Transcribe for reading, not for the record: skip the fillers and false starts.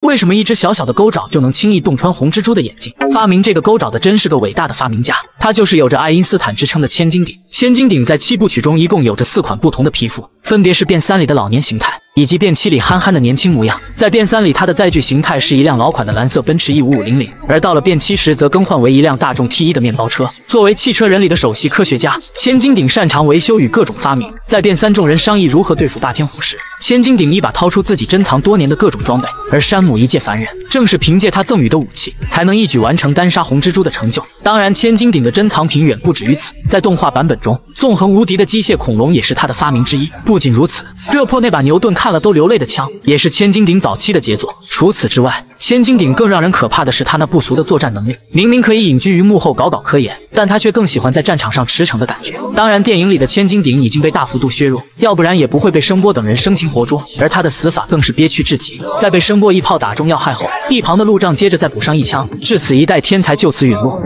为什么一只小小的钩爪就能轻易洞穿红蜘蛛的眼睛？发明这个钩爪的真是个伟大的发明家，他就是有着爱因斯坦之称的千斤顶。千斤顶在7部曲中一共有着4款不同的皮肤，分别是变3里的老年形态，以及变7里憨憨的年轻模样。在变3里，它的载具形态是一辆老款的蓝色奔驰 E5500，而到了变7时，则更换为一辆大众 T1的面包车。作为汽车人里的首席科学家，千斤顶擅长维修与各种发明。在变3众人商议如何对付霸天虎时，千斤顶一把掏出自己珍藏多年的各种装备，而山姆一介凡人，正是凭借他赠予的武器，才能一举完成单杀红蜘蛛的成就。当然，千斤顶的珍藏品远不止于此，在动画版本中，纵横无敌的机械恐龙也是他的发明之一。不仅如此，热破那把牛顿看了都流泪的枪，也是千斤顶早期的杰作。除此之外，千斤顶更让人可怕的是他那不俗的作战能力。明明可以隐居于幕后搞搞科研，但他却更喜欢在战场上驰骋的感觉。当然，电影里的千斤顶已经被大幅度削弱，要不然也不会被声波等人生擒活捉。而他的死法更是憋屈至极，在被声波一炮打中要害后，一旁的路障接着再补上一枪，至此一代天才就此陨落。